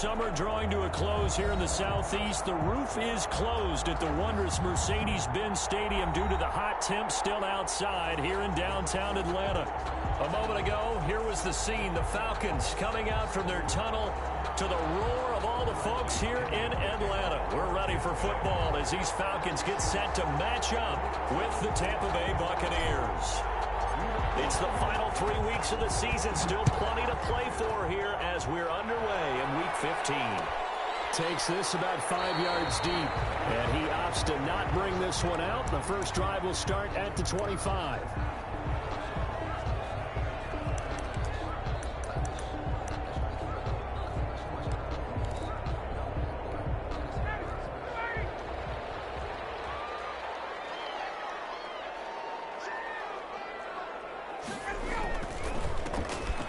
summer drawing to a close here in the Southeast. The roof is closed at the wondrous Mercedes-Benz Stadium due to the hot temps still outside here in downtown Atlanta. A moment ago, here was the scene. The Falcons coming out from their tunnel to the roar of all the folks here in Atlanta. We're ready for football as these Falcons get set to match up with the Tampa Bay Buccaneers. It's the final 3 weeks of the season. Still plenty to play for here as we're underway in Week 15. Takes this about 5 yards deep, and he opts to not bring this one out. The first drive will start at the 25.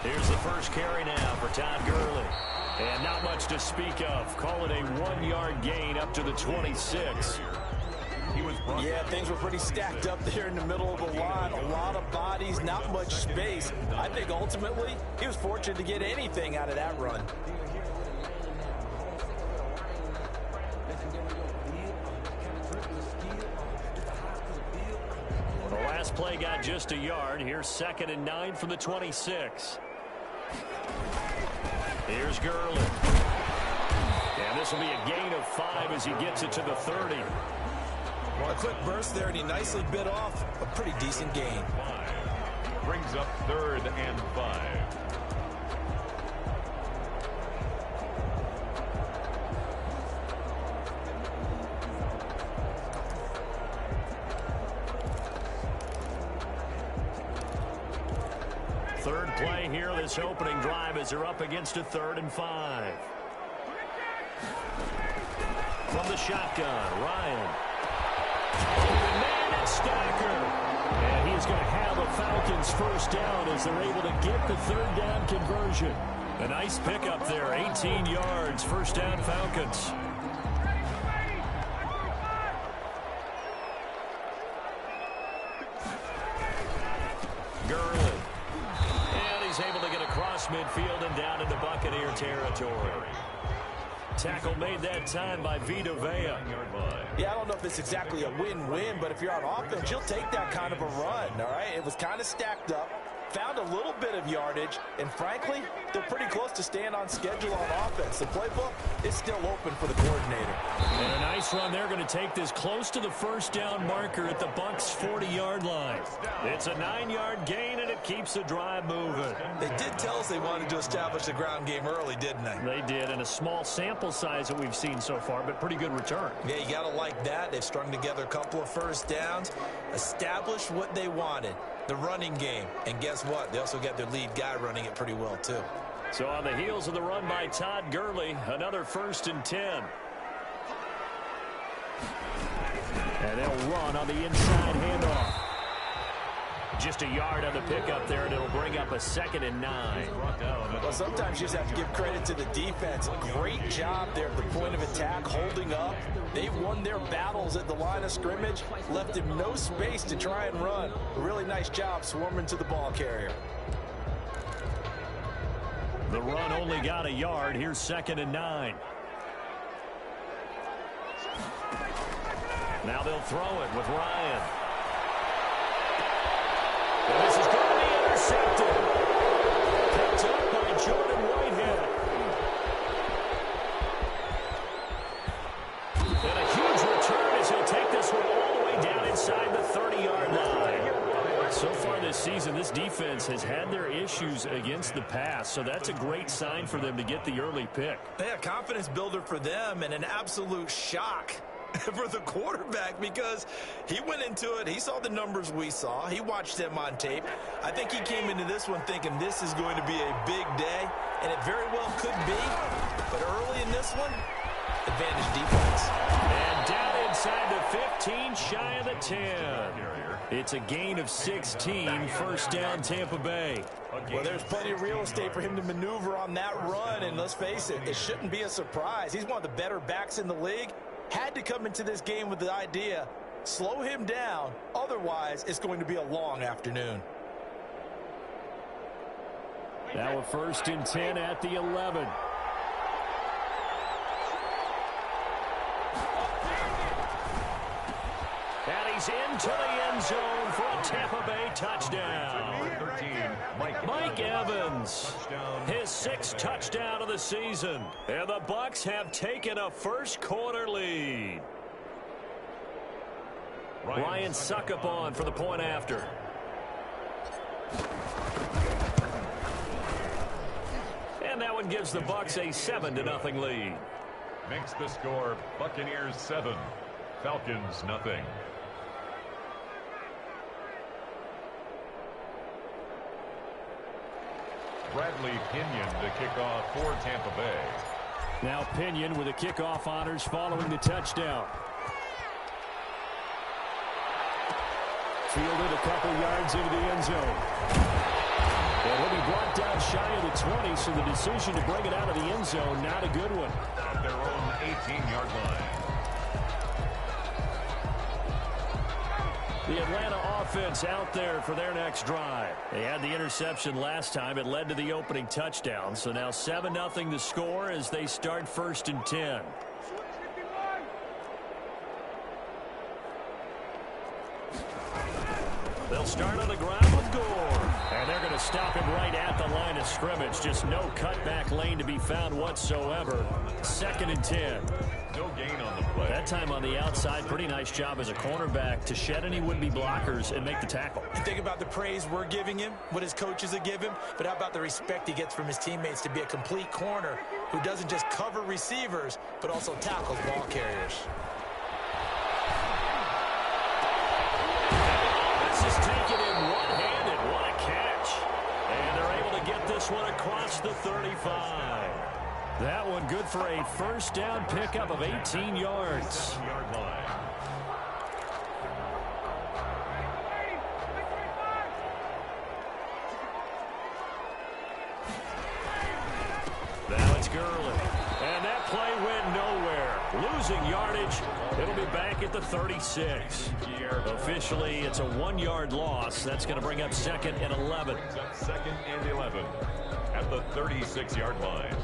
Here's the first carry now for Todd Gurley. And not much to speak of. Call it a 1-yard gain up to the 26. Yeah, things were pretty stacked up there in the middle of the line. A lot of bodies, not much space. I think ultimately he was fortunate to get anything out of that run. The last play got just a yard. Here's 2nd and 9 from the 26. Here's Gurley. And this will be a gain of 5 as he gets it to the 30. Well, a quick burst there, and he nicely bit off a pretty decent gain. Brings up 3rd and 5. Third play here, this opening drive as they're up against a 3rd and 5. From the shotgun, Ryan. Open man at Stacker. And he's going to have a Falcons first down as they're able to get the 3rd down conversion. A nice pickup there, 18 yards, first down Falcons. Gurley. Able to get across midfield and down into Buccaneer territory. Tackle made that time by Vita Vea. Yeah, I don't know if it's exactly a win-win, but if you're on offense, you'll take that kind of a run, all right? It was kind of stacked up, found a little bit of yardage, and frankly, they're pretty close to staying on schedule on offense. The playbook is still open for the coordinator. And a nice run. They're going to take this close to the first down marker at the Bucs' 40-yard line. It's a 9-yard gain, and it keeps the drive moving. They did tell us they wanted to establish the ground game early, didn't they? They did, and a small sample size that we've seen so far, but pretty good return. Yeah, you got to like that. They've strung together a couple of first downs, established what they wanted, the running game. And guess what? They also got their lead guy running it pretty well, too. So on the heels of the run by Todd Gurley, another 1st and 10. And they'll run on the inside handoff. Just a yard on the pickup there, and it'll bring up a 2nd and 9. Well, sometimes you just have to give credit to the defense. Great job there at the point of attack, holding up. They won their battles at the line of scrimmage, left him no space to try and run. A really nice job swarming to the ball carrier. The run only got a yard. Here's 2nd and 9. Now they'll throw it with Ryan. And this is going to be intercepted. Picked up by Jordan Whitehead. And a huge return as he'll take this one all the way down inside the 30-yard line. So far this season, this defense has had their issues against the pass, so that's a great sign for them to get the early pick. Yeah, confidence builder for them and an absolute shock for the quarterback because he went into it. He saw the numbers we saw. He watched them on tape. I think he came into this one thinking this is going to be a big day, and it very well could be. But early in this one, advantage defense. And down inside the 15, shy of the 10. It's a gain of 16, first down Tampa Bay. Well, there's plenty of real estate for him to maneuver on that run, and let's face it, it shouldn't be a surprise. He's one of the better backs in the league. Had to come into this game with the idea, slow him down, otherwise it's going to be a long afternoon. Now a 1st and 10 at the 11. And he's into the end zone for a Tampa Bay touchdown. 13, Mike Evans, his 6th touchdown of the season. And the Bucs have taken a first-quarter lead. Ryan Succop on for the point after. And that one gives the Bucs a 7-0 lead. Makes the score Buccaneers 7, Falcons nothing. Bradley Pinion to kick off for Tampa Bay. Now Pinion with the kickoff honors following the touchdown. Fielded a couple yards into the end zone. And he'll be brought down shy of the 20, so the decision to bring it out of the end zone, not a good one. At their own 18-yard line. The Atlanta offense out there for their next drive. They had the interception last time. It led to the opening touchdown. So now 7-0 the score as they start 1st and 10. They'll start on the ground with Gore. And they're going to stop him right at the line of scrimmage. Just no cutback lane to be found whatsoever. 2nd and 10. No gain on the play. That time on the outside, pretty nice job as a cornerback to shed any would-be blockers and make the tackle. You think about the praise we're giving him, what his coaches have given him, but how about the respect he gets from his teammates to be a complete corner who doesn't just cover receivers, but also tackles ball carriers. This is taken in one-handed. What a catch. And they're able to get this one across the 35. That one good for a first down pickup of 18 yards. Now it's Gurley. And that play went nowhere. Losing yardage. It'll be back at the 36. Officially, it's a 1-yard loss. That's going to bring up 2nd and 11. 2nd and 11 at the 36-yard line.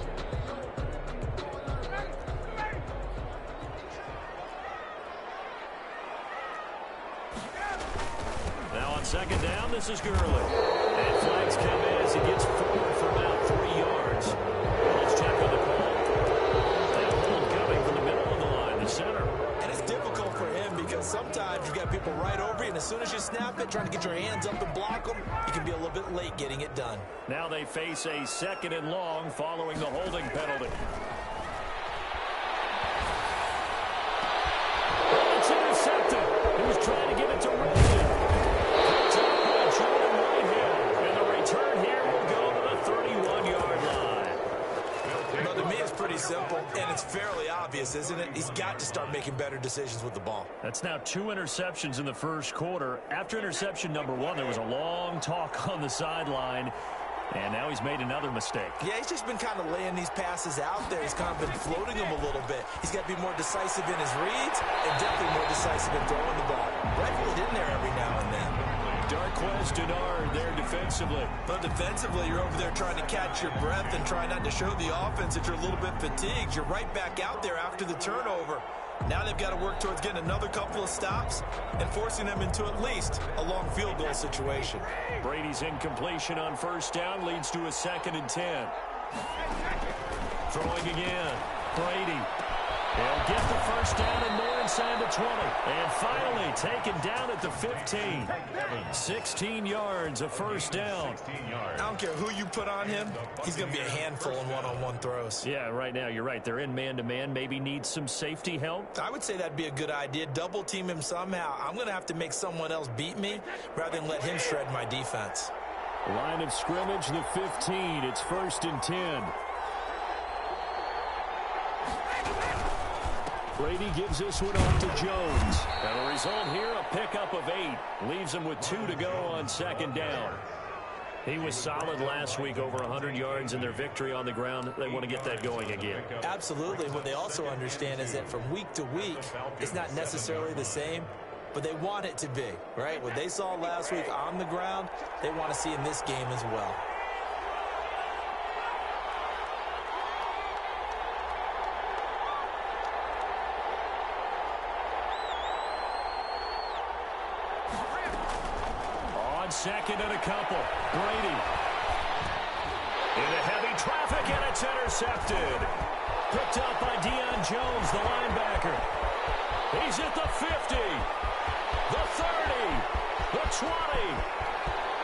Now on 2nd down, this is Gurley. And flags come in as he gets forward for about 3 yards. Let's check on the call. That hold coming from the middle of the line, the center. And it's difficult for him because sometimes you got people right over you, and as soon as you snap it, trying to get your hands up and block them, you can be a little bit late getting it done. Now they face a 2nd and long following the holding penalty. It's intercepted. He was trying to get it to Rosen. Picked up by Jordan Whitehead. And the return here will go to the 31-yard line. Well, to me, it's pretty simple, and it's fairly obvious, isn't it? He's got to start making better decisions with the ball. That's now 2 interceptions in the first quarter. After interception number 1, there was a long talk on the sideline. And now he's made another mistake. Yeah, he's just been kind of laying these passes out there. He's kind of been floating them a little bit. He's got to be more decisive in his reads and definitely more decisive in throwing the ball. Rifle it in there every now and then. Darqueze Dennard there defensively. But defensively, you're over there trying to catch your breath and try not to show the offense that you're a little bit fatigued. You're right back out there after the turnover. Now they've got to work towards getting another couple of stops and forcing them into at least a long field goal situation. Brady's incompletion on 1st down leads to a 2nd and 10. Throwing again. Brady. They'll get the 1st down and more inside the 20. And finally taken down at the 15. 16 yards, a 1st down. I don't care who you put on him, he's going to be a handful in one-on-one throws. Yeah, right now you're right. They're in man-to-man. Maybe need some safety help. I would say that'd be a good idea. Double team him somehow. I'm going to have to make someone else beat me rather than let him shred my defense. Line of scrimmage, the 15. It's 1st and 10. Brady gives this one off to Jones. And the result here, a pickup of 8. Leaves him with 2 to go on 2nd down. He was solid last week, over 100 yards in their victory on the ground. They want to get that going again. Absolutely. What they also understand is that from week to week, it's not necessarily the same, but they want it to be, right? What they saw last week on the ground, they want to see in this game as well. 2nd and a couple. Brady. Into heavy traffic, and it's intercepted. Picked up by Deion Jones, the linebacker. He's at the 50, the 30, the 20.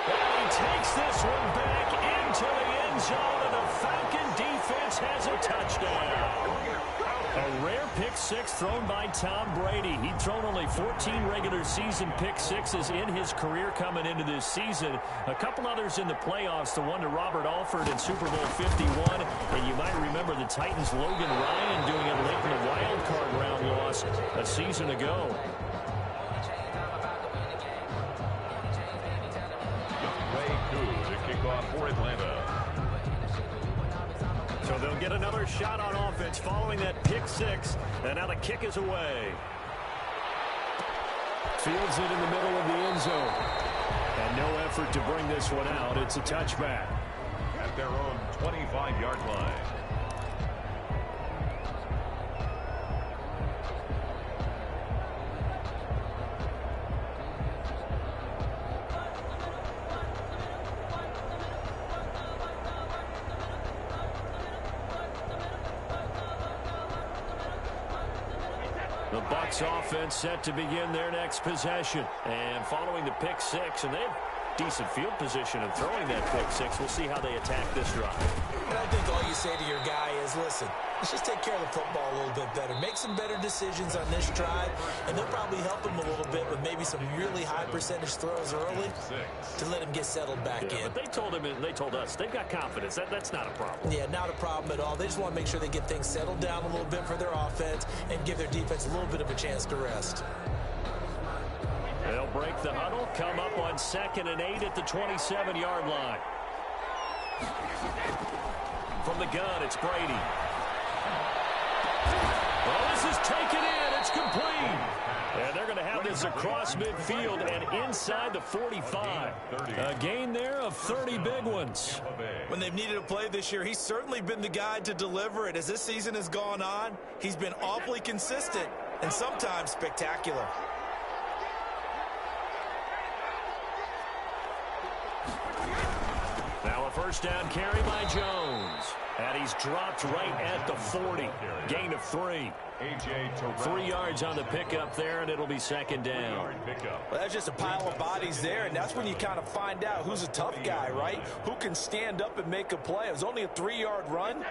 And he takes this one back into the end zone, and the Falcon defense has a touchdown. A rare pick-6 thrown by Tom Brady. He'd thrown only 14 regular season pick-6s in his career coming into this season. A couple others in the playoffs, the one to Robert Alford in Super Bowl 51. And you might remember the Titans' Logan Ryan doing it late in the wild card round loss a season ago. Ray Koo to kick off for Atlanta. So they'll get another shot on offense following that pick-6, and now the kick is away. Fields it in the middle of the end zone. And no effort to bring this one out. It's a touchback. At their own 25-yard line. The Bucs offense set to begin their next possession. And following the pick-6, and they have decent field position in throwing that pick-6. We'll see how they attack this drive. And I think all you say to your guy is, listen, let's just take care of the football a little bit better. Make some better decisions on this drive, and they'll probably help him a little bit with maybe some really high percentage throws early to let him get settled back in. But they told him, and they told us, they've got confidence. That's not a problem. Yeah, not a problem at all. They just want to make sure they get things settled down a little bit for their offense and give their defense a little bit of a chance to rest. They'll break the huddle, come up on 2nd and 8 at the 27-yard line. From the gun, it's Brady. Well, this is taken in. It's complete. And they're going to have this across midfield and inside the 45. A gain there of 30 big ones. When they've needed a play this year, he's certainly been the guy to deliver it. As this season has gone on, he's been awfully consistent and sometimes spectacular. Now a first down carry by Jones. And he's dropped right at the 40. Gain of 3. 3 yards on the pickup there, and it'll be 2nd down. Well, that's just a pile of bodies there, and that's when you kind of find out who's a tough guy, right? Who can stand up and make a play. It was only a 3-yard run,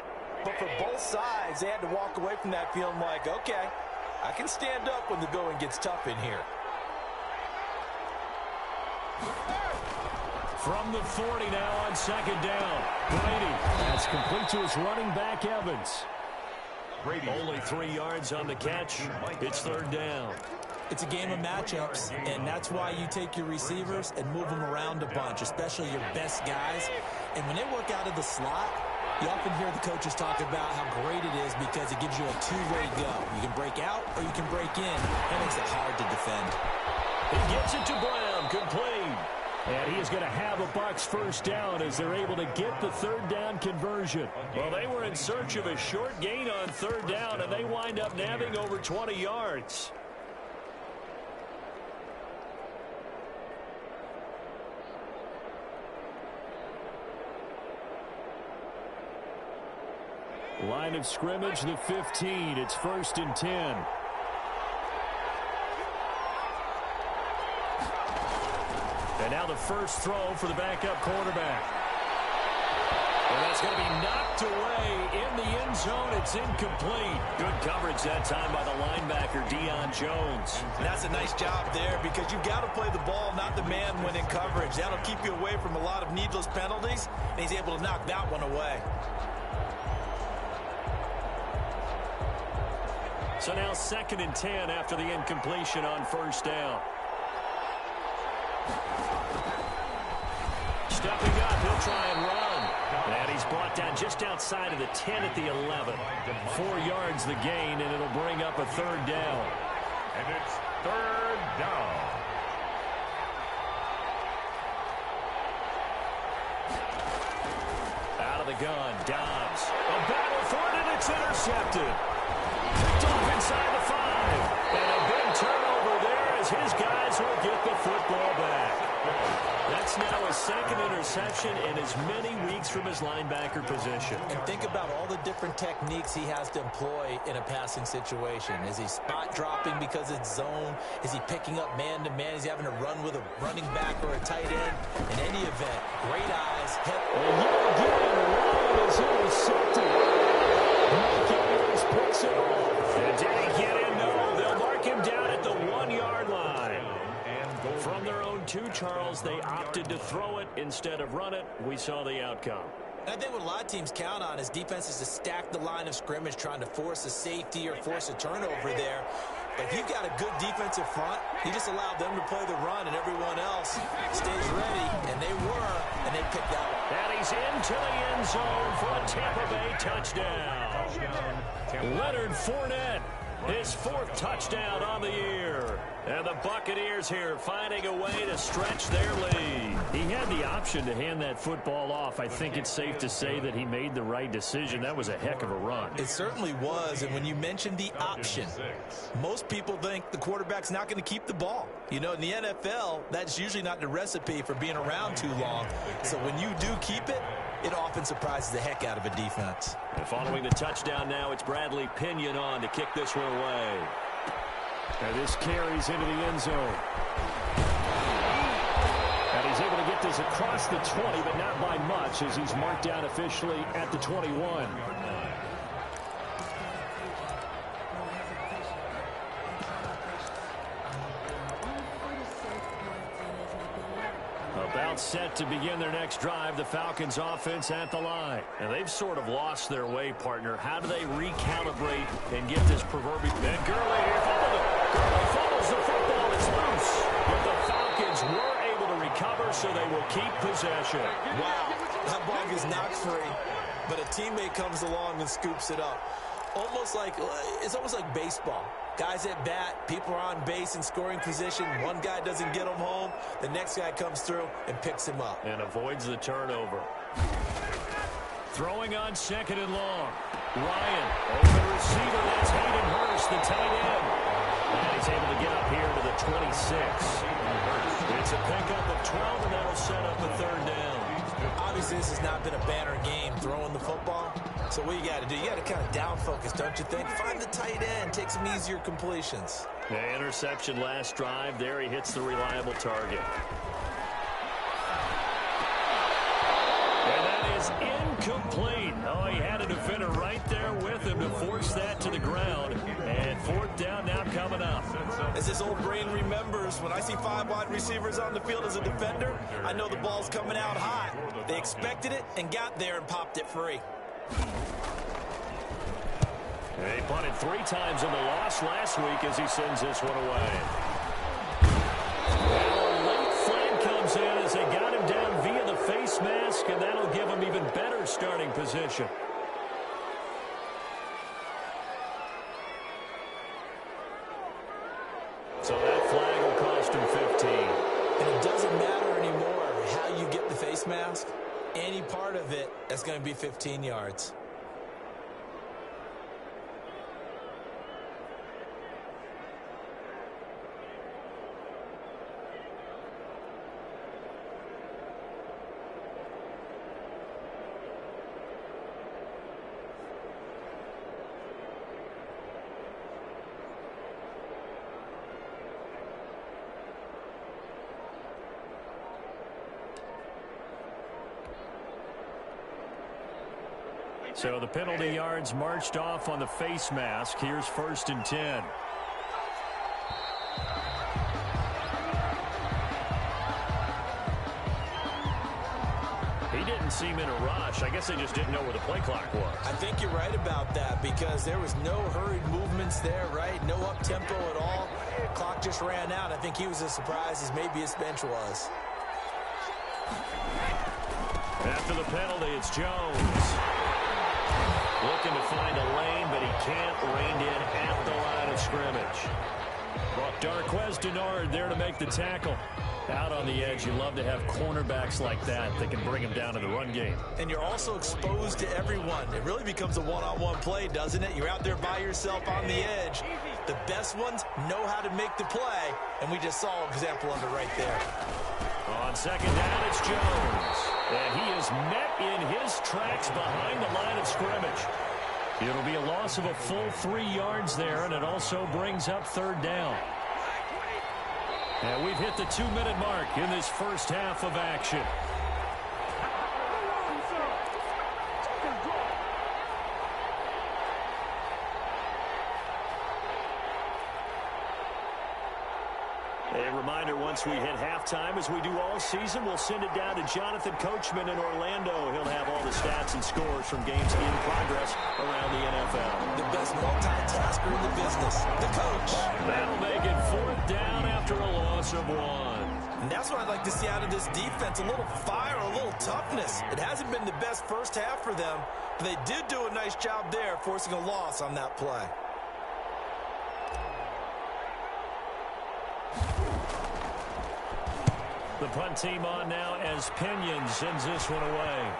but for both sides, they had to walk away from that feeling like, okay, I can stand up when the going gets tough in here. From the 40 now on 2nd down. Brady. That's complete to his running back, Evans. Brady. Only 3 yards on the catch. It's 3rd down. It's a game of matchups, and that's why you take your receivers and move them around a bunch, especially your best guys. And when they work out of the slot, you often hear the coaches talk about how great it is because it gives you a two-way go. You can break out or you can break in. That makes it hard to defend. He gets it to Brown. Complete. And he is going to have a Bucs first down as they're able to get the 3rd down conversion. Well, they were in search of a short gain on 3rd down, and they wind up nabbing over 20 yards. Line of scrimmage, the 15. It's 1st and 10. And now the first throw for the backup quarterback. And that's going to be knocked away in the end zone. It's incomplete. Good coverage that time by the linebacker, Deion Jones. And that's a nice job there because you've got to play the ball, not the man when in coverage. That'll keep you away from a lot of needless penalties, and he's able to knock that one away. So now 2nd and 10 after the incompletion on 1st down. Stepping up, he'll try and run. And he's brought down just outside of the 10 at the 11. 4 yards the gain, and it'll bring up a 3rd down. And it's 3rd down. Out of the gun, Dobbs. A battle for it, and it's intercepted. Picked off inside the 5. And a big turnover there as his guys will get the football back. That's interception in as many weeks from his linebacker position. And think about all the different techniques he has to employ in a passing situation. Is he spot dropping because it's zone? Is he picking up man-to-man? Is he having to run with a running back or a tight end? In any event, great eyes. And yet again, Ryan is intercepted. Mike Evans picks it off. And did he get in? No, they'll mark him down at the 1-yard line. From their own 2, Charles, they opted to throw it instead of run it. We saw the outcome. I think what a lot of teams count on is defenses to stack the line of scrimmage, trying to force a safety or force a turnover there. But if you've got a good defensive front, you just allow them to play the run, and everyone else stays ready, and they were, and they picked out. And he's into the end zone for a Tampa Bay touchdown. Leonard Fournette, his 4th touchdown on the year. And the Buccaneers here finding a way to stretch their lead. He had the option to hand that football off. I think it's safe to say that he made the right decision. That was a heck of a run. It certainly was, and when you mentioned the option, most people think the quarterback's not going to keep the ball. You know, in the NFL, that's usually not the recipe for being around too long. So when you do keep it, it often surprises the heck out of a defense. And following the touchdown now, it's Bradley Pinion on to kick this one away. And this carries into the end zone. And he's able to get this across the 20, but not by much, as he's marked down officially at the 21. About set to begin their next drive, the Falcons offense at the line. And they've sort of lost their way, partner. How do they recalibrate and get this proverbial... And Gurley here. Gurley follows the football. It's loose. But the Falcons were able to recover, so they will keep possession. Wow, that ball is knocked free, but a teammate comes along and scoops it up. It's almost like baseball. Guys at bat, people are on base in scoring position. One guy doesn't get him home. The next guy comes through and picks him up. And avoids the turnover. Throwing on 2nd and long. Ryan, open receiver. That's Hayden Hurst, the tight end. And he's able to get up here to the 26. It's a pickup of 12, and that'll set up a 3rd down. Obviously, this has not been a banner game throwing the football. So what you got to do, you got to kind of down focus, don't you think? Find the tight end, take some easier completions. The interception last drive. There he hits the reliable target. And that is incomplete. Oh, he had a defender right there with him to force that to the ground. And 4th down now coming up. As his old brain remembers, when I see 5 wide receivers on the field as a defender, I know the ball's coming out hot. They expected it and got there and popped it free. He punted 3 times in the loss last week as he sends this one away. And a late flag comes in as they got him down via the face mask, and that'll give him even better starting position. So that flag will cost him 15. And it doesn't matter anymore how you get the face mask. Any part of it, that's going to be 15 yards. So the penalty yards marched off on the face mask. Here's 1st and 10. He didn't seem in a rush. I guess they just didn't know where the play clock was. I think you're right about that because there was no hurried movements there, right? No up-tempo at all. Clock just ran out. I think he was as surprised as maybe his bench was. After the penalty, it's Jones. Looking to find a lane, but he can't. Reined in at the line of scrimmage. Darqueze Dennard there to make the tackle. Out on the edge, you love to have cornerbacks like that can bring him down to the run game. And you're also exposed to everyone. It really becomes a one-on-one play, doesn't it? You're out there by yourself on the edge. The best ones know how to make the play, and we just saw an example of it right there. On second down, it's Jones. And he is met in his tracks behind the line of scrimmage. It'll be a loss of a full 3 yards there, and it also brings up third down. And we've hit the 2-minute mark in this first half of action. A reminder, once we hit halftime, as we do all season, we'll send it down to Jonathan Coachman in Orlando. He'll have all the stats and scores from games in progress around the NFL. The best multitasker in the business, the coach. That'll make it fourth down after a loss of 1. And that's what I'd like to see out of this defense, a little fire, a little toughness. It hasn't been the best first half for them, but they did do a nice job there, forcing a loss on that play. The punt team on now as Pinion sends this one away.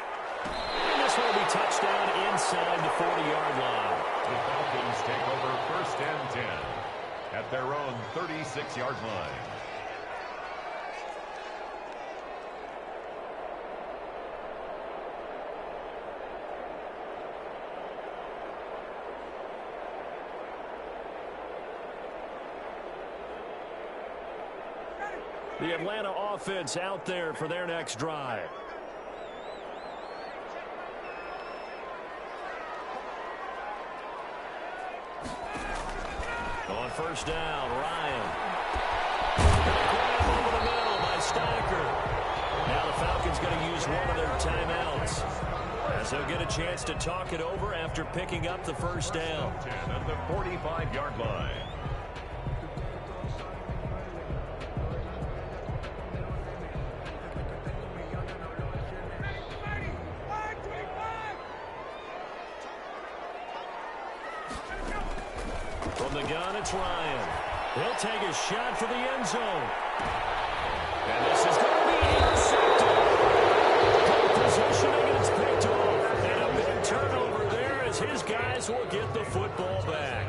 And this one will be touchdown inside the 40-yard line. The Falcons take over first and 10 at their own 36-yard line. The Atlanta offense out there for their next drive. On first down, Ryan. Grab over the middle by Stacker. Now the Falcons going to use one of their timeouts, as they'll get a chance to talk it over after picking up the first down. 10 at the 45-yard line. From the gun, it's Ryan. He'll take a shot for the end zone. And this is going to be intercepted. Good positioning, and it's picked off. And a big turnover there as his guys will get the football back.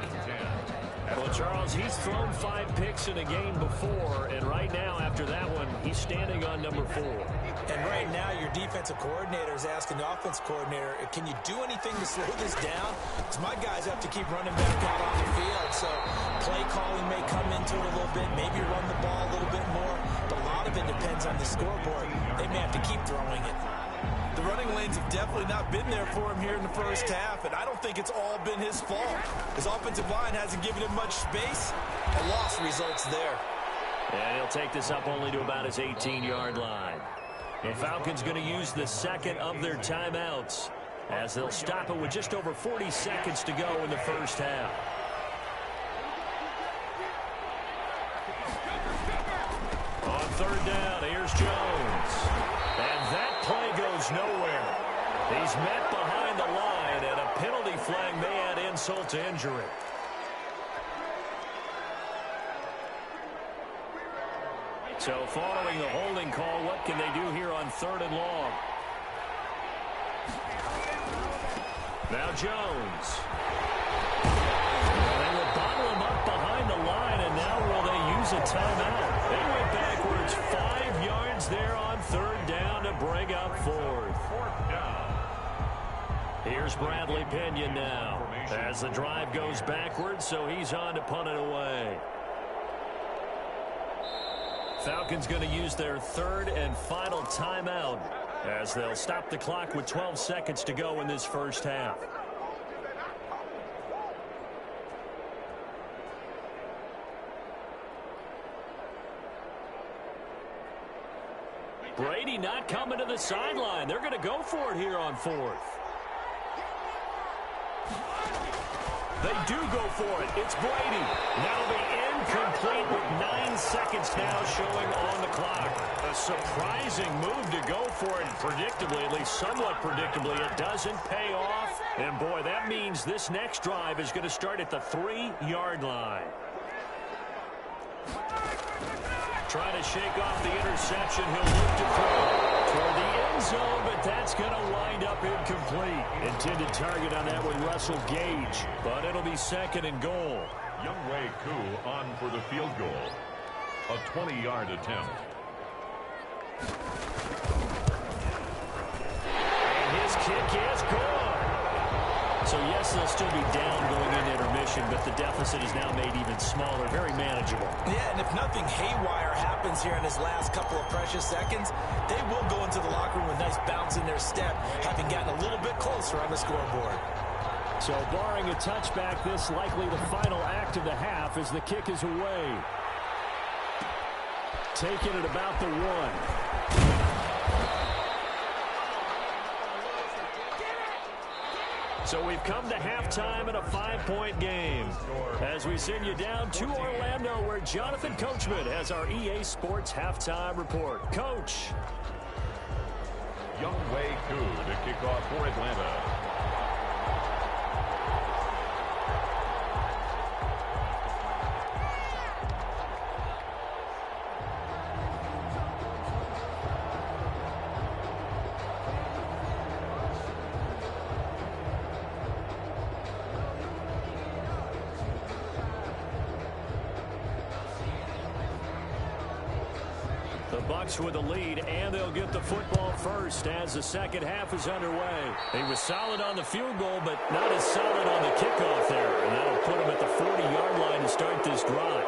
Well, Charles, he's thrown 5 picks in a game before, and right now, after that one, he's standing on number 4. And right now, your defensive coordinator is asking the offense coordinator, can you do anything to slow this down? Because my guys have to keep running back out on the field. So play calling may come into it a little bit, maybe run the ball a little bit more. But a lot of it depends on the scoreboard. They may have to keep throwing it. The running lanes have definitely not been there for him here in the first half, and I don't think it's all been his fault. His offensive line hasn't given him much space. A loss results there. And he'll take this up only to about his 18-yard line. The Falcons going to use the second of their timeouts, as they'll stop it with just over 40 seconds to go in the first half. On third down, here's Jones. And that play goes nowhere. He's met behind the line, and a penalty flag may add insult to injury. So following the holding call, what can they do here on third and long? Now Jones. They will bottle him up behind the line, and now will they use a timeout? They went backwards 5 yards there on third down to bring up fourth. Here's Bradley Pinion now as the drive goes backwards, so he's on to punt it away. Falcons going to use their third and final timeout as they'll stop the clock with 12 seconds to go in this first half. Brady not coming to the sideline. They're going to go for it here on fourth. They do go for it. It's Brady. That'll be incomplete with 9 seconds now showing on the clock. A surprising move to go for it. Predictably, at least somewhat predictably, it doesn't pay off. And boy, that means this next drive is going to start at the 3-yard line. Trying to shake off the interception. He'll look to throw toward the end zone, but that's going to wind up incomplete. Intended target on that one, Russell Gage, but it'll be second and goal. Younghoe Koo on for the field goal. A 20-yard attempt. And his kick is good. So, yes, they'll still be down going into intermission, but the deficit is now made even smaller, very manageable. Yeah, and if nothing haywire happens here in his last couple of precious seconds, they will go into the locker room with nice bounce in their step, having gotten a little bit closer on the scoreboard. So, barring a touchback, this likely the final act of the half as the kick is away. Taken at about the 1. So we've come to halftime in a 5-point game. As we send you down to Orlando, where Jonathan Coachman has our EA Sports halftime report. Coach. Younghoe Koo to kick off for Atlanta. The Bucs with the lead, and they'll get the football first as the second half is underway. He was solid on the field goal, but not as solid on the kickoff there. And that'll put him at the 40-yard line to start this drive.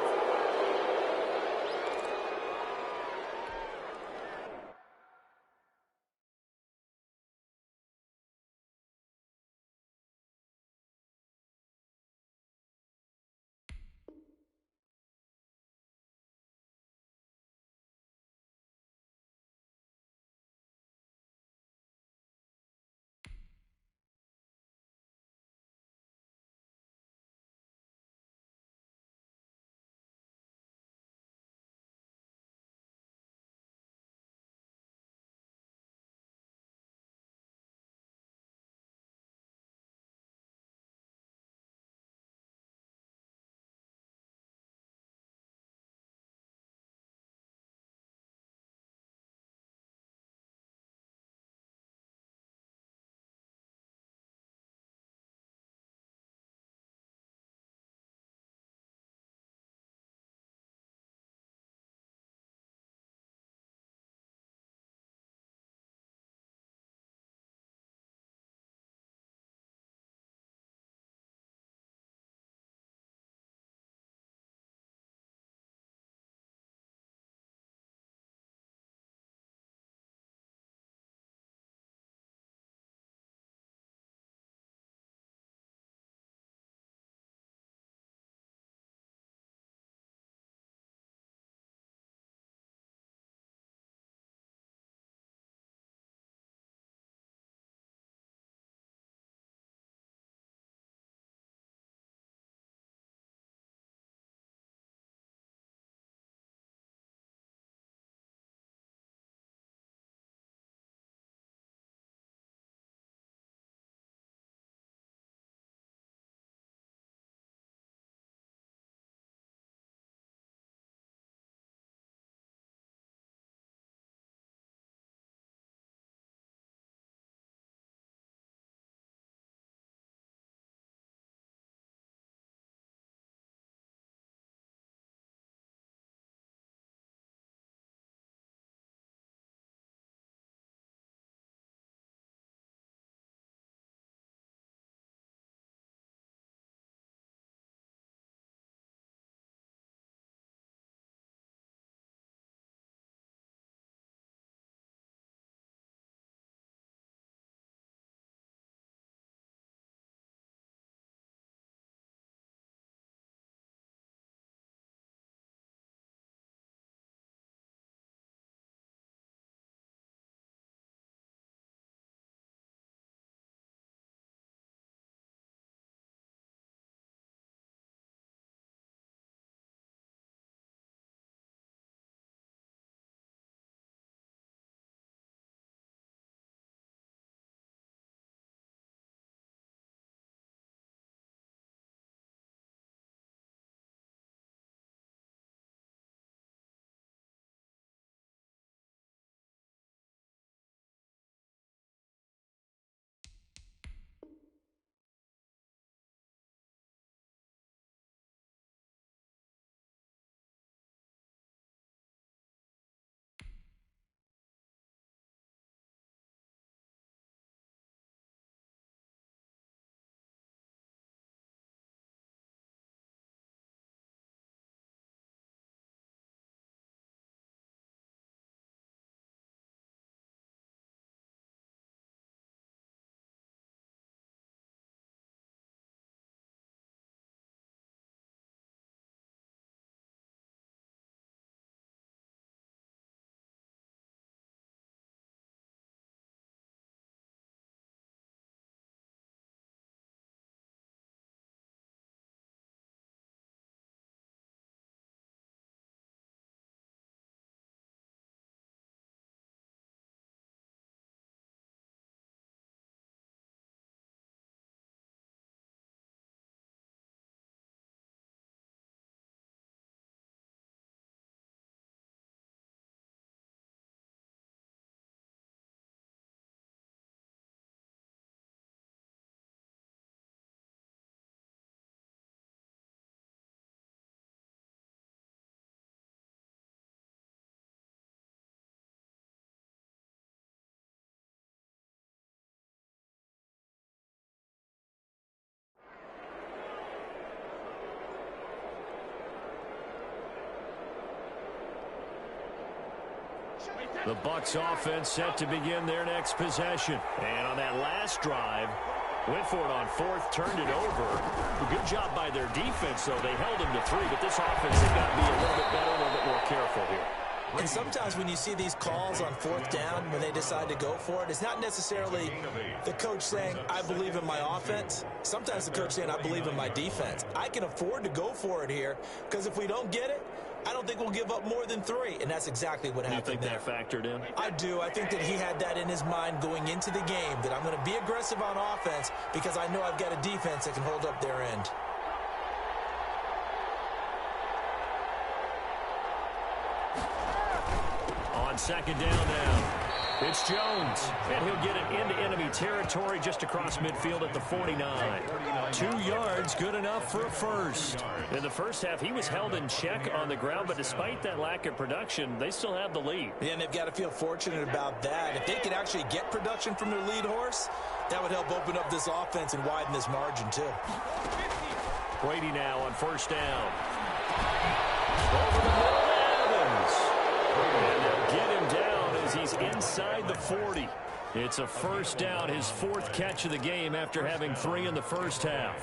The Bucs offense set to begin their next possession. And on that last drive, went for it on fourth, turned it over. Good job by their defense, though. They held them to 3, but this offense has got to be a little bit better, a little bit more careful here. And sometimes when you see these calls on fourth down, when they decide to go for it, it's not necessarily the coach saying, I believe in my offense. Sometimes the coach saying, I believe in my defense. I can afford to go for it here because if we don't get it, I don't think we'll give up more than 3, and that's exactly what happened there. You think that factored in? I do. I think that he had that in his mind going into the game, that I'm going to be aggressive on offense because I know I've got a defense that can hold up their end. On second down now, it's Jones, and he'll get it into enemy territory just across midfield at the 49. 2 yards, good enough for a first. In the first half, he was held in check on the ground, but despite that lack of production, they still have the lead. Yeah, and they've got to feel fortunate about that. If they could actually get production from their lead horse, that would help open up this offense and widen this margin, too. Brady now on first down. Over the middle, Evans. And they'll get him down as he's inside the 40. It's a first down, his 4th catch of the game after having 3 in the first half.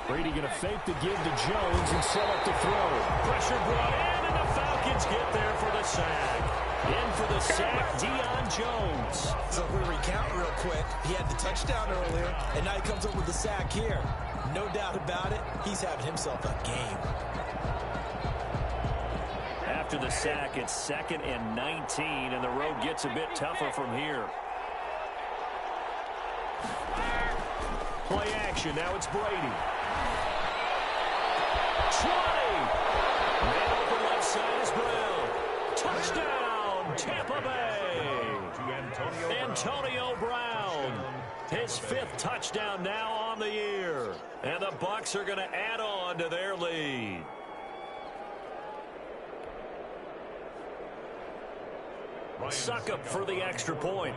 Brady going to fake the give to Jones and set up the throw. Pressure brought in, and the Falcons get there for the sack. In for the sack, Deion Jones. So if we recount real quick, he had the touchdown earlier, and now he comes up with the sack here. No doubt about it, he's having himself a game. After the sack, it's 2nd and 19, and the road gets a bit tougher from here. Play action, now it's Brady. 20! Man open left side is Brown. Touchdown, Tampa Bay! Antonio Brown. His 5th touchdown now on the year. And the Bucs are going to add on to their lead. Succop for the extra point.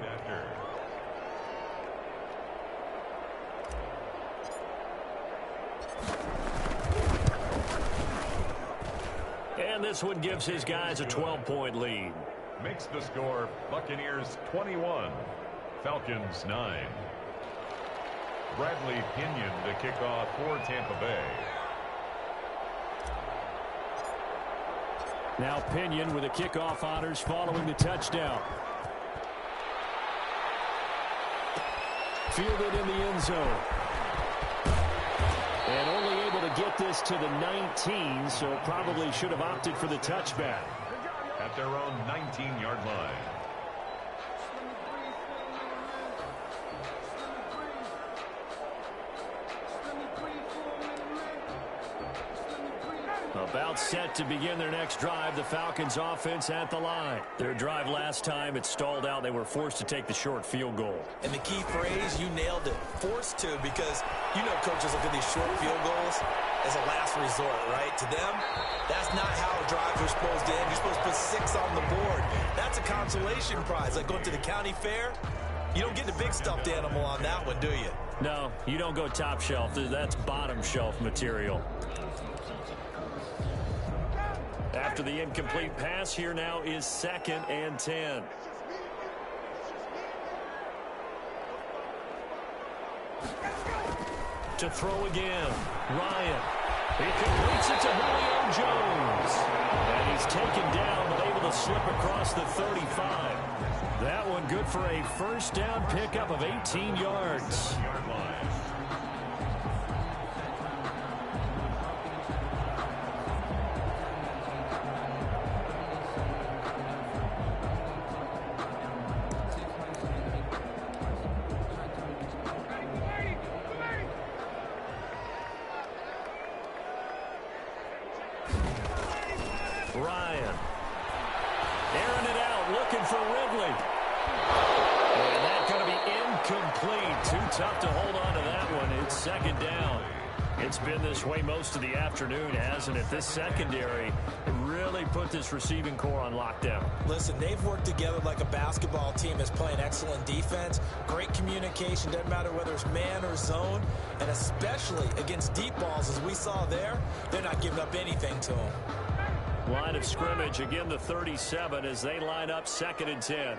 And this one gives his guys a 12-point lead. Makes the score Buccaneers 21, Falcons 9. Bradley Pinion to kick off for Tampa Bay. Now Pinion with the kickoff honors following the touchdown. Fielded in the end zone. And only able to get this to the 19, so probably should have opted for the touchback. At their own 19-yard line. About set to begin their next drive, the Falcons offense at the line. Their drive last time, it stalled out. They were forced to take the short field goal. And the key phrase, you nailed it, forced to, because you know coaches look at these short field goals as a last resort, right? To them, that's not how drives are supposed to end. You're supposed to put 6 on the board. That's a consolation prize, like going to the county fair. You don't get the big stuffed animal on that one, do you? No, you don't go top shelf. That's bottom shelf material. After the incomplete pass, here now is 2nd and 10. To throw again, Ryan. He completes it to Julio Jones. And he's taken down, but able to slip across the 35. That one good for a first down pickup of 18 yards. Ryan. Airing it out, looking for Ridley. And that's going to be incomplete. Too tough to hold on to that one. It's 2nd down. It's been this way most of the afternoon, hasn't it? This secondary really put this receiving core on lockdown. Listen, they've worked together like a basketball team is playing excellent defense, great communication, doesn't matter whether it's man or zone, and especially against deep balls, as we saw there, they're not giving up anything to them. Line of scrimmage, again the 37 as they line up 2nd and 10.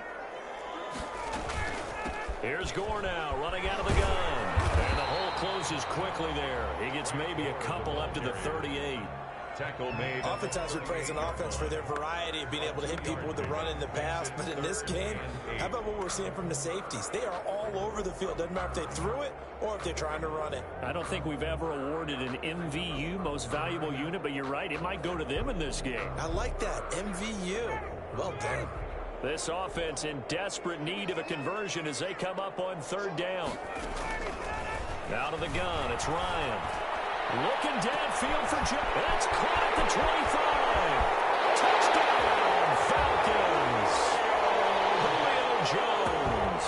Here's Gore now, running out of the gun. And the hole closes quickly there. He gets maybe a couple up to the 38. Tackle made. Oftentimes we praise an offense for their variety of being able to hit people with the run and the pass, but in this game, how about what we're seeing from the safeties? They are all over the field. Doesn't matter if they threw it or if they're trying to run it. I don't think we've ever awarded an MVU, most valuable unit, but you're right, it might go to them in this game. I like that, MVU. Well done. This offense in desperate need of a conversion as they come up on 3rd down. Out of the gun, it's Ryan. Looking downfield for Jones. That's caught at the 25. Touchdown, Falcons. Julio Jones.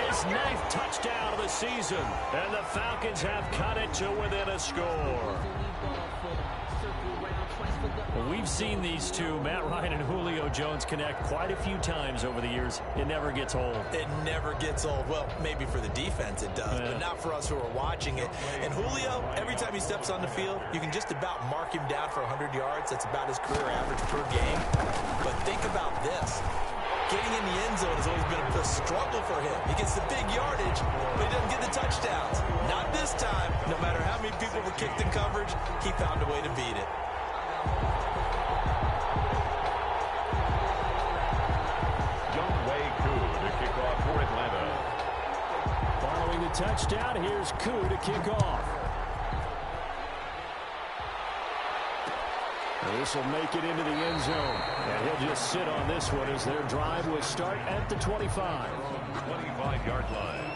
His 9th touchdown of the season. And the Falcons have cut it to within a score. Well, we've seen these two, Matt Ryan and Julio Jones, connect quite a few times over the years. It never gets old. It never gets old. Well, maybe for the defense it does, but not for us who are watching it. And Julio, every time he steps on the field, you can just about mark him down for 100 yards. That's about his career average per game. But think about this. Getting in the end zone has always been a struggle for him. He gets the big yardage, but he doesn't get the touchdowns. Not this time. No matter how many people were kicked in coverage, he found a way to beat it. Following the touchdown, here's Koo to kick off. This will make it into the end zone. And he'll just sit on this one as their drive will start at the 25. 25-yard line.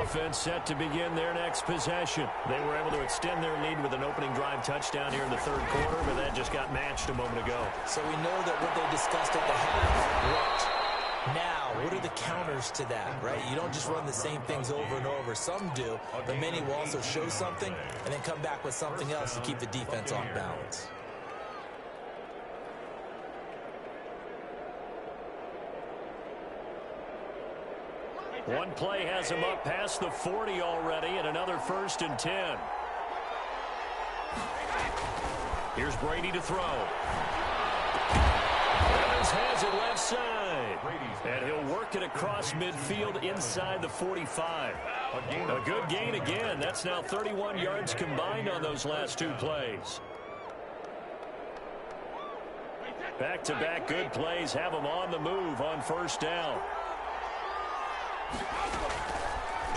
Offense set to begin their next possession. They were able to extend their lead with an opening drive touchdown here in the 3rd quarter, but that just got matched a moment ago. So we know that what they discussed at the half worked. Now, what are the counters to that, right? You don't just run the same things over and over. Some do, but many will also show something and then come back with something else to keep the defense on balance. One play has him up past the 40 already, and another 1st and 10. Here's Brady to throw. Evans has it left side. And he'll work it across midfield inside the 45. A good gain again. That's now 31 yards combined on those last 2 plays. Back-to-back good plays have them on the move on 1st down.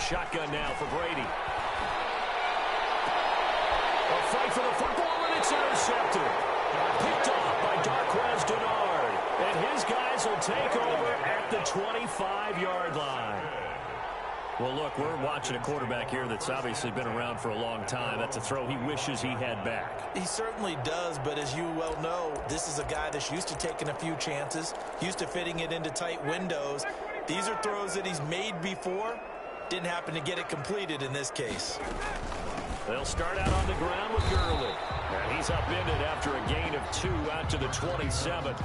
Shotgun now for Brady. A fight for the football, and it's intercepted. Picked off by Darqueze Dennard. And his guys will take over at the 25-yard line. Well, look, we're watching a quarterback here that's obviously been around for a long time. That's a throw he wishes he had back. He certainly does, but as you well know, this is a guy that's used to taking a few chances, used to fitting it into tight windows. These are throws that he's made before. Didn't happen to get it completed in this case. They'll start out on the ground with Gurley. And he's upended after a gain of 2 out to the 27.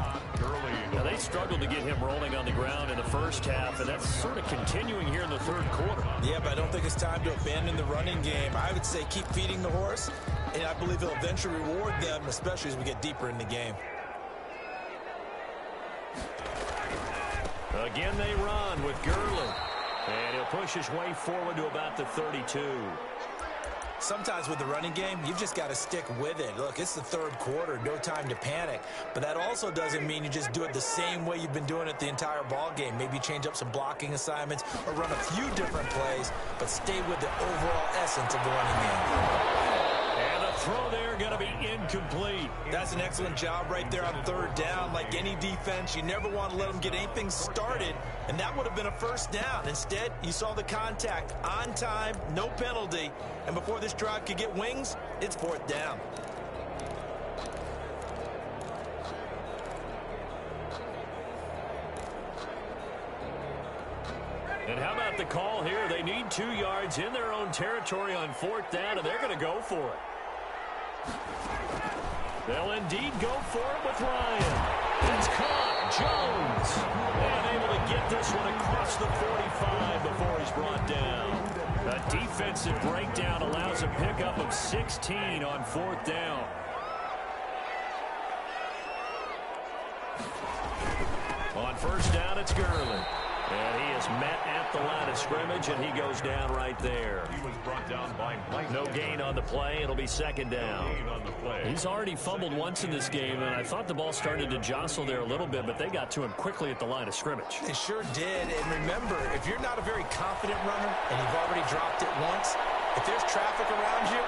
Now, they struggled to get him rolling on the ground in the first half, and that's sort of continuing here in the 3rd quarter. Yeah, but I don't think it's time to abandon the running game. I would say keep feeding the horse, and I believe he'll eventually reward them, especially as we get deeper in the game. Again, they run with Gurley. And he'll push his way forward to about the 32. Sometimes with the running game, you've just got to stick with it. Look, it's the 3rd quarter, no time to panic. But that also doesn't mean you just do it the same way you've been doing it the entire ball game. Maybe change up some blocking assignments or run a few different plays, but stay with the overall essence of the running game. And the throw there going to be incomplete. That's an excellent job right there on 3rd down. Like any defense, you never want to let them get anything started, and that would have been a 1st down. Instead, you saw the contact on time, no penalty, and before this drive could get wings, it's 4th down. And how about the call here? They need 2 yards in their own territory on 4th down, and they're going to go for it. They'll indeed go for it with Ryan. It's caught. Jones. And able to get this one across the 45 before he's brought down. A defensive breakdown allows a pickup of 16 on 4th down. On 1st down, it's Gurley. And he is met at the line of scrimmage, and he goes down right there. He was brought down by no gain on the play. It'll be 2nd down. He's already fumbled once in this game, and I thought the ball started to jostle there a little bit, but they got to him quickly at the line of scrimmage. They sure did. And remember, if you're not a very confident runner and you've already dropped it once, if there's traffic around you.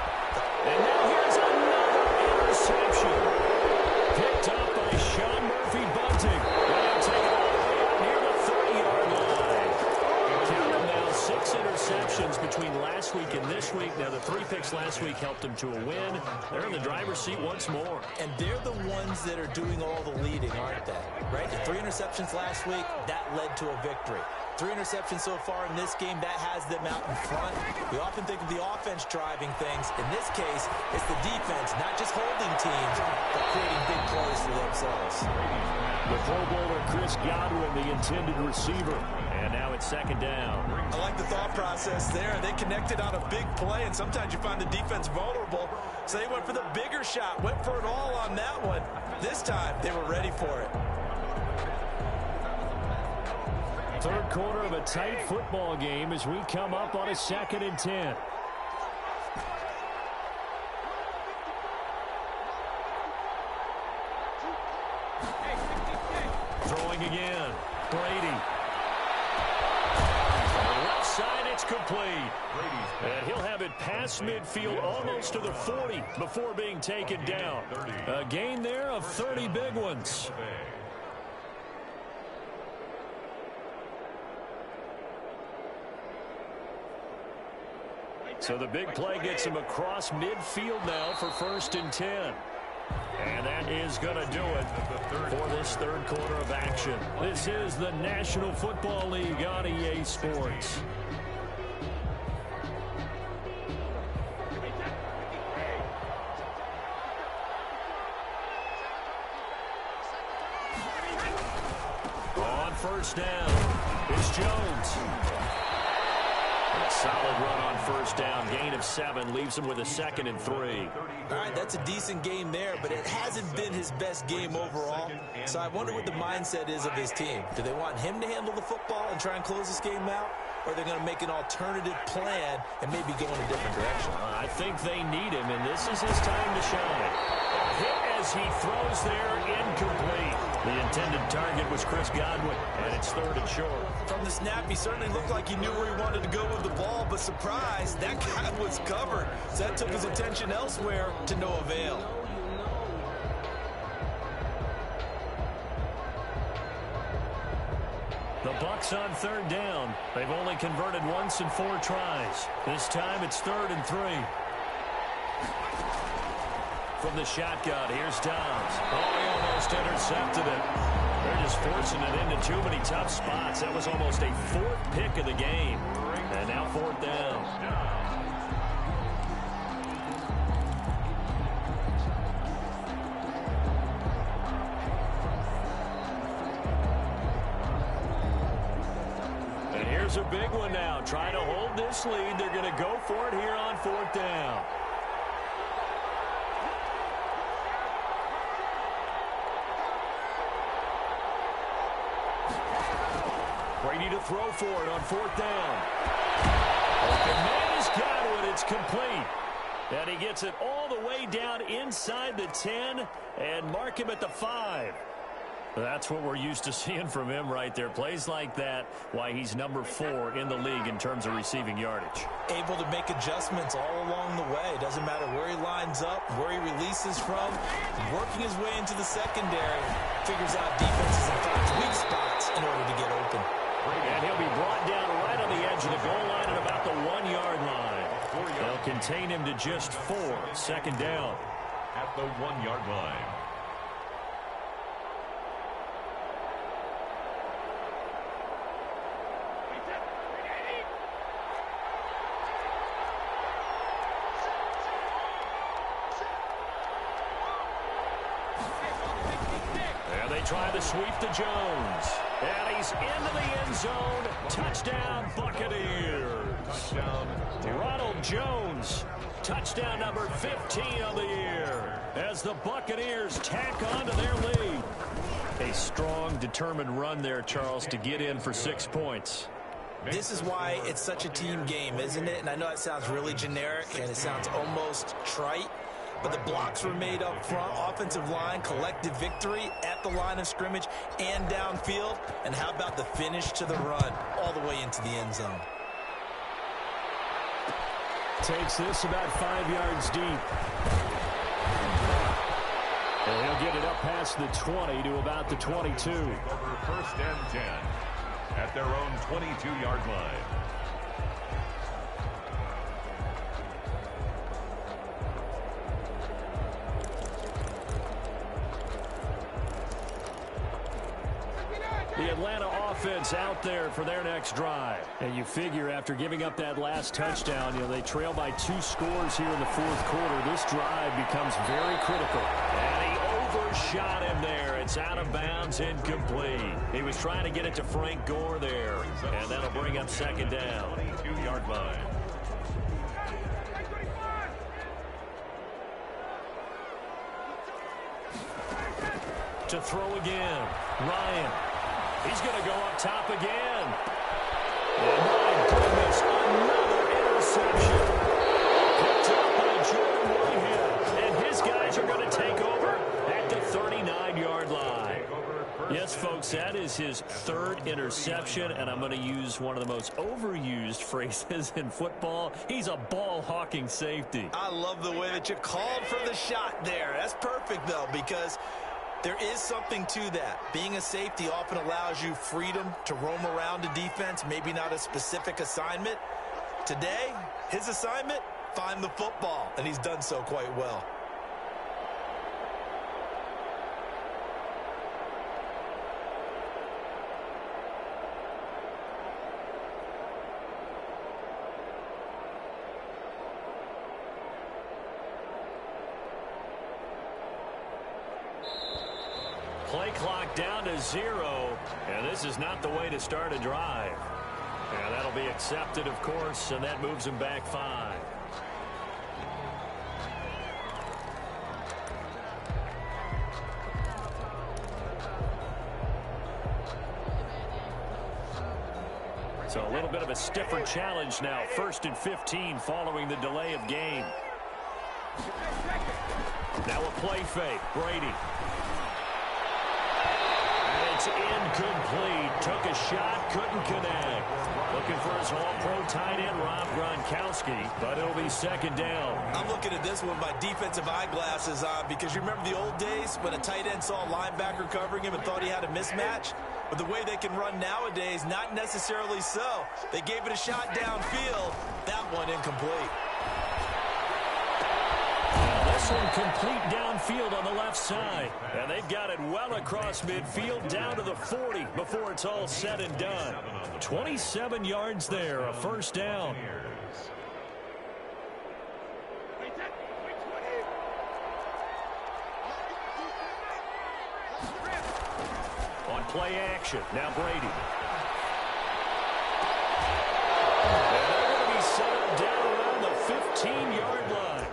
And now here's another interception. Picked up by Sean Murphy-Bunting. They'll take it all the way out near the 30-yard line. Count them now, 6 interceptions between last week and this week. Now, the 3 picks last week helped them to a win. They're in the driver's seat once more. And they're the ones that are doing all the leading, aren't they? Right? The 3 interceptions last week, that led to a victory. 3 interceptions so far in this game, that has them out in front. We often think of the offense driving things. In this case, it's the defense, not just holding teams, but creating big plays for themselves. The Pro Bowler Chris Godwin, the intended receiver. And now it's 2nd down. I like the thought process there. They connected on a big play, and sometimes you find the defense vulnerable. So they went for the bigger shot, went for it all on that one. This time, they were ready for it. 3rd quarter of a tight football game as we come up on a 2nd and 10. Throwing again. Brady. Left side, it's complete. And he'll have it past midfield almost to the 40 before being taken down. A gain there of 30 big ones. So the big play gets him across midfield now for 1st and 10. And that is going to do it for this 3rd quarter of action. This is the National Football League on EA Sports. On 1st down, it's Jones. Solid run on 1st down. Gain of 7 leaves him with a 2nd and 3. All right, that's a decent game there, but it hasn't been his best game overall. So I wonder what the mindset is of his team. Do they want him to handle the football and try and close this game out? Or are they going to make an alternative plan and maybe go in a different direction? I think they need him, and this is his time to shine. A hit as he throws there, incomplete. The intended target was Chris Godwin, and it's 3rd and short. From the snap, he certainly looked like he knew where he wanted to go with the ball, but surprise, that guy was covered. So that took his attention elsewhere to no avail. The Bucs on 3rd down. They've only converted once in 4 tries. This time it's 3rd and 3. From the shotgun, here's Downs. Oh, he almost intercepted it. They're just forcing it into too many tough spots. That was almost a 4th pick of the game. And now 4th down. Here's a big one now. Trying to hold this lead. They're going to go for it here on 4th down. Brady to throw for it on 4th down. Open man is Godwin. It's complete. And he gets it all the way down inside the 10 and mark him at the 5. That's what we're used to seeing from him right there. Plays like that, why he's number 4 in the league in terms of receiving yardage. Able to make adjustments all along the way. Doesn't matter where he lines up, where he releases from. Working his way into the secondary. Figures out defenses and finds weak spots in order to get open. And he'll be brought down right on the edge of the goal line at about the 1-yard line. They'll contain him to just 4. 2nd down. At the 1-yard line. try the sweep to Jones. And he's into the end zone. Touchdown, Buccaneers. Touchdown. Ronald Jones. Touchdown number 15 on the year as the Buccaneers tack on to their lead. A strong, determined run there, Charles, to get in for 6 points. This is why it's such a team game, isn't it? And I know it sounds really generic and it sounds almost trite, but the blocks were made up front, offensive line, collective victory at the line of scrimmage and downfield. And how about the finish to the run all the way into the end zone? Takes this about 5 yards deep. And he'll get it up past the 20 to about the 22. Over first and 10 at their own 22-yard line. The Atlanta offense out there for their next drive. And you figure after giving up that last touchdown, they trail by 2 scores here in the fourth quarter. This drive becomes very critical. And he overshot him there. It's out of bounds, incomplete. He was trying to get it to Frank Gore there. And that'll bring up second down. 22-yard line. To throw again. Ryan. He's going to go up top again. Oh, my goodness, another interception. Picked up by Jordan Whitehead. And his guys are going to take over at the 39-yard line. Yes, folks, that is his 3rd interception, and I'm going to use one of the most overused phrases in football. He's a ball-hawking safety. I love the way that you called for the shot there. That's perfect, though, because there is something to that. Being a safety often allows you freedom to roam around a defense, maybe not a specific assignment. Today, his assignment, find the football, and he's done so quite well. Play clock down to 0, and this is not the way to start a drive. And that'll be accepted, of course, and that moves him back 5. So a little bit of a stiffer challenge now. 1st and 15 following the delay of game. Now a play fake. Brady. It's incomplete. Took a shot, couldn't connect. Looking for his all-pro tight end, Rob Gronkowski, but it'll be second down. I'm looking at this one with my defensive eyeglasses on because you remember the old days when a tight end saw a linebacker covering him and thought he had a mismatch? But the way they can run nowadays, not necessarily so. They gave it a shot downfield. That one incomplete. This one complete downfield on the left side. And they've got it well across midfield down to the 40 before it's all said and done. 27 yards there, a first down. On play action, now Brady. And they're going to be set up down around the 15-yard line.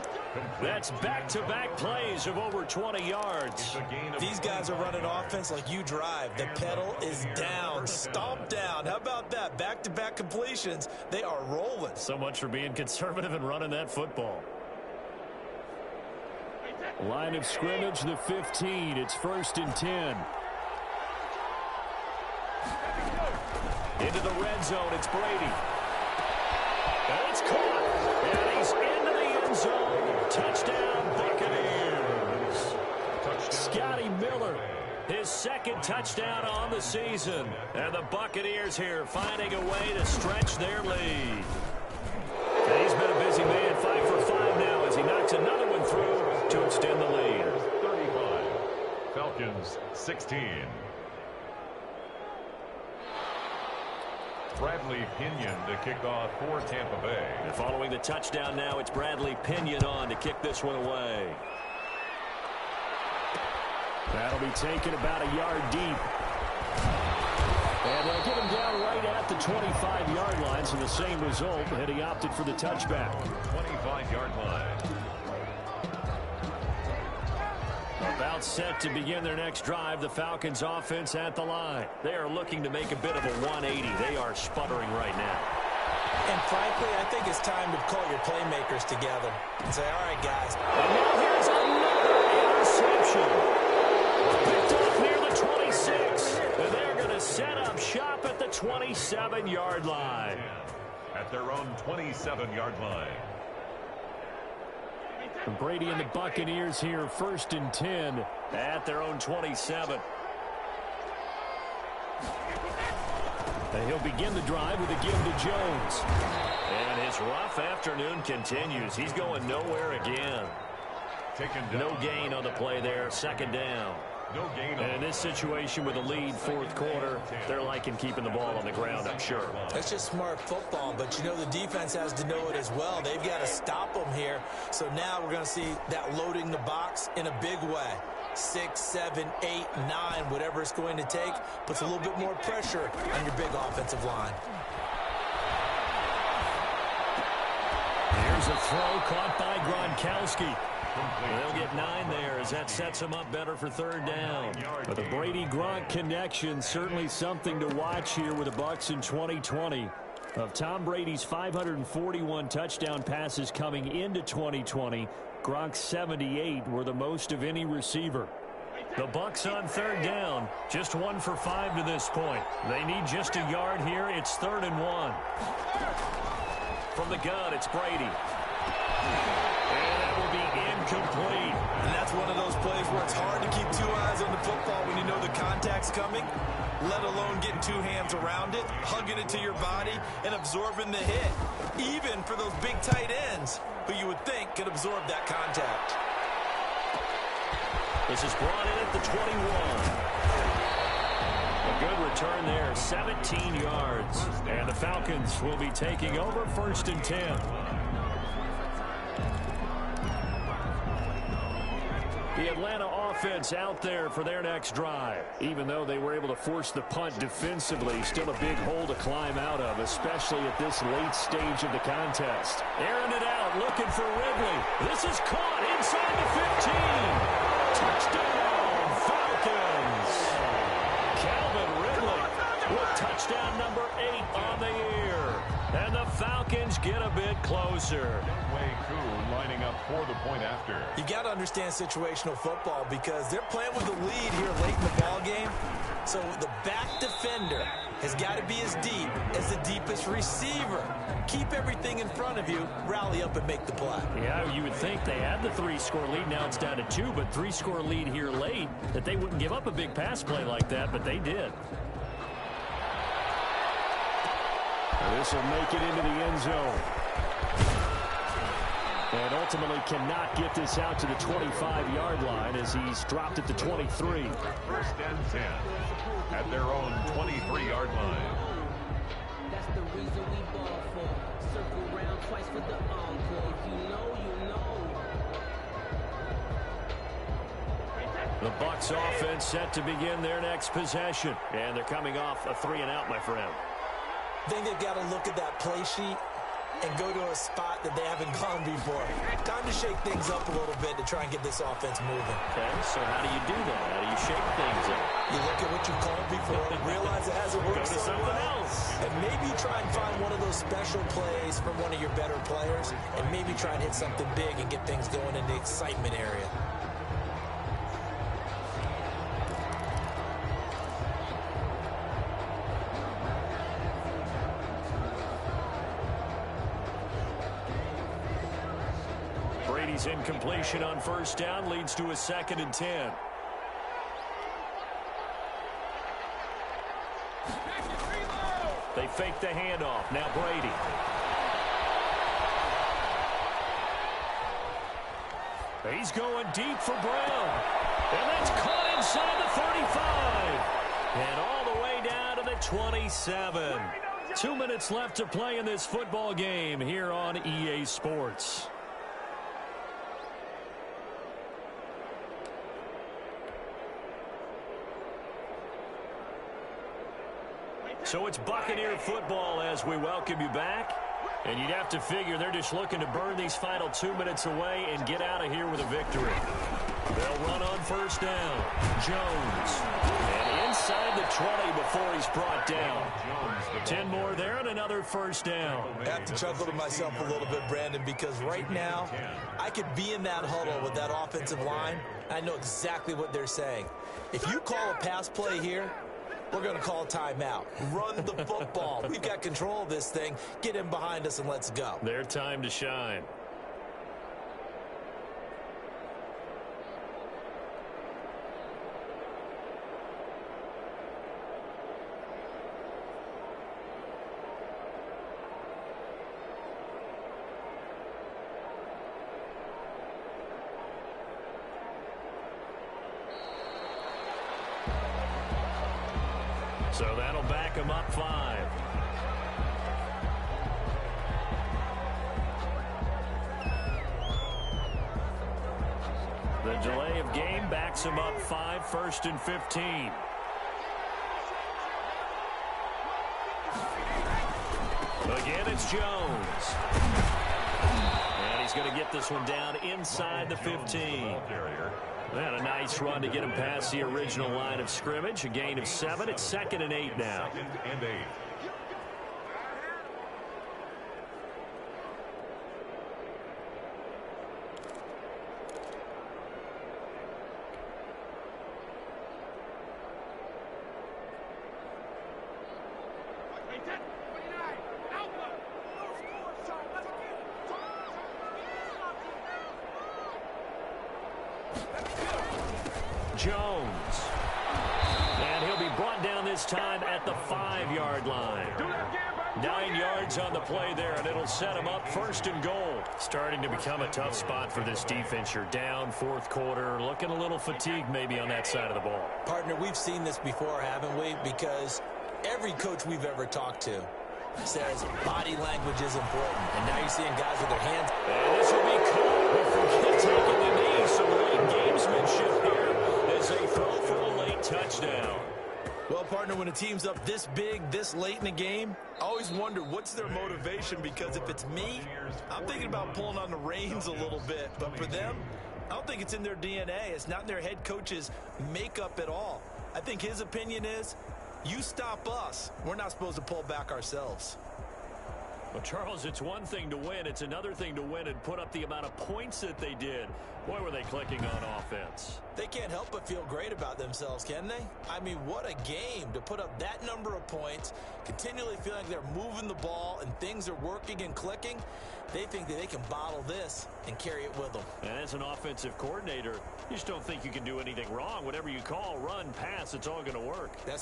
That's back-to-back plays of over 20 yards. These guys are running offense like you drive. The pedal is down, stomp down. How about that? Back-to-back completions. They are rolling. So much for being conservative and running that football. Line of scrimmage, the 15. It's 1st and 10. Into the red zone, it's Brady. And it's caught. And he's into the end zone. Touchdown, Buccaneers. Scotty Miller, his 2nd touchdown on the season. And the Buccaneers here finding a way to stretch their lead. And he's been a busy man, 5 for 5 now as he knocks another one through to extend the lead. 35. Falcons 16. Bradley Pinion to kick off for Tampa Bay. And following the touchdown now, it's Bradley Pinion on to kick this one away. That'll be taken about a yard deep. And they'll get him down right at the 25-yard line, so the same result, and he opted for the touchback. 25-yard line. About set to begin their next drive, the Falcons offense at the line. They are looking to make a bit of a 180. They are sputtering right now. And frankly, I think it's time to call your playmakers together and say, all right, guys. And now here's another interception. Picked off near the 26. And they're going to set up shop at the 27-yard line. At their own 27-yard line. Brady and the Buccaneers here, 1st and 10 at their own 27. And he'll begin the drive with a give to Jones. And his rough afternoon continues. He's going nowhere again. No gain on the play there, 2nd down. No gain. And in this situation with a lead 4th quarter, they're liking keeping the ball on the ground, I'm sure. That's just smart football, but you know the defense has to know it as well. They've got to stop them here. So now we're going to see that loading the box in a big way. 6, 7, 8, 9, whatever it's going to take, puts a little bit more pressure on your big offensive line. Here's a throw caught by Gronkowski. They'll get 9 there as that sets them up better for 3rd down. But the Brady-Gronk connection, certainly something to watch here with the Bucs in 2020. Of Tom Brady's 541 touchdown passes coming into 2020, Gronk's 78 were the most of any receiver. The Bucs on 3rd down, just 1 for 5 to this point. They need just a yard here. It's 3rd and 1. From the gun, it's Brady. And that will be incomplete. And that's one of those plays where it's hard to keep 2 eyes on the football when you know the contact's coming, let alone getting 2 hands around it, hugging it to your body, and absorbing the hit. Even for those big tight ends who you would think could absorb that contact. This is brought in at the 21. A good return there, 17 yards. And the Falcons will be taking over 1st and 10. The Atlanta offense out there for their next drive. Even though they were able to force the punt defensively, still a big hole to climb out of, especially at this late stage of the contest. Airing it out, looking for Ridley. This is caught inside the 15. Touchdown, Falcons. Calvin Ridley with touchdown number 8 on the year. And the Falcons get a bit closer. Lining up for the point after. You got to understand situational football because they're playing with the lead here late in the ball game. So the back defender has got to be as deep as the deepest receiver. Keep everything in front of you, rally up and make the play. Yeah, you would think they had the 3-score lead. Now it's down to 2, but 3-score lead here late, that they wouldn't give up a big pass play like that, but they did. This will make it into the end zone. And ultimately cannot get this out to the 25-yard line as he's dropped at the 23. 1st and 10 at their own 23-yard line. That's the reason we ball for. Circle round twice for the encore. If you know, you know. The Bucs offense set to begin their next possession. And they're coming off a 3-and-out, my friend. I think they've got to look at that play sheet and go to a spot that they haven't gone before. Time to shake things up a little bit to try and get this offense moving. Okay, so how do you do that? How do you shake things up? You look at what you called before, realize it hasn't worked Go to so something well, else. and maybe try and find one of those special plays from one of your better players, and maybe try and hit something big and get things going in the excitement area. Brady's incompletion on 1st down leads to a 2nd and 10. They fake the handoff. Now Brady. He's going deep for Brown. And that's caught inside the 35. And all the way down to the 27. 2 minutes left to play in this football game here on EA Sports. So it's Buccaneer football as we welcome you back. And you'd have to figure they're just looking to burn these final 2 minutes away and get out of here with a victory. They'll run on first down. Jones. And inside the 20 before he's brought down. 10 more there and another first down. I have to chuckle to myself a little bit, Brandon, because right now I could be in that huddle with that offensive line. I know exactly what they're saying. If you call a pass play here, we're going to call a timeout. Run the football. We've got control of this thing. Get him behind us and let's go. Their time to shine. So that'll back him up 5. The delay of game backs him up 5, 1st and 15. Again, it's Jones. And he's going to get this one down inside the 15. And a nice run to get him past the original line of scrimmage. A gain of 7. It's 2nd and 8 now. 2nd and 8. Jones. And he'll be brought down this time at the 5-yard line. 9 yards on the play there, and it'll set him up 1st and goal. Starting to become a tough spot for this defense. You're down 4th quarter, looking a little fatigued maybe on that side of the ball. Partner, we've seen this before, haven't we? Because every coach we've ever talked to says body language is important. And now you're seeing guys with their hands. And this will be caught. We forget taking the knee. Some late gamesmanship here as they throw for a late touchdown. Well, partner, when a team's up this big, this late in the game, I always wonder what's their motivation, because if it's me, I'm thinking about pulling on the reins a little bit. But for them, I don't think it's in their DNA. It's not in their head coach's makeup at all. I think his opinion is, you stop us, we're not supposed to pull back ourselves. Well, Charles, it's one thing to win. It's another thing to win and put up the amount of points that they did. Boy, were they clicking on offense. They can't help but feel great about themselves, can they? I mean, what a game to put up that number of points, continually feeling like they're moving the ball and things are working and clicking. They think that they can bottle this and carry it with them. And as an offensive coordinator, you just don't think you can do anything wrong. Whatever you call, run, pass, it's all going to work. That's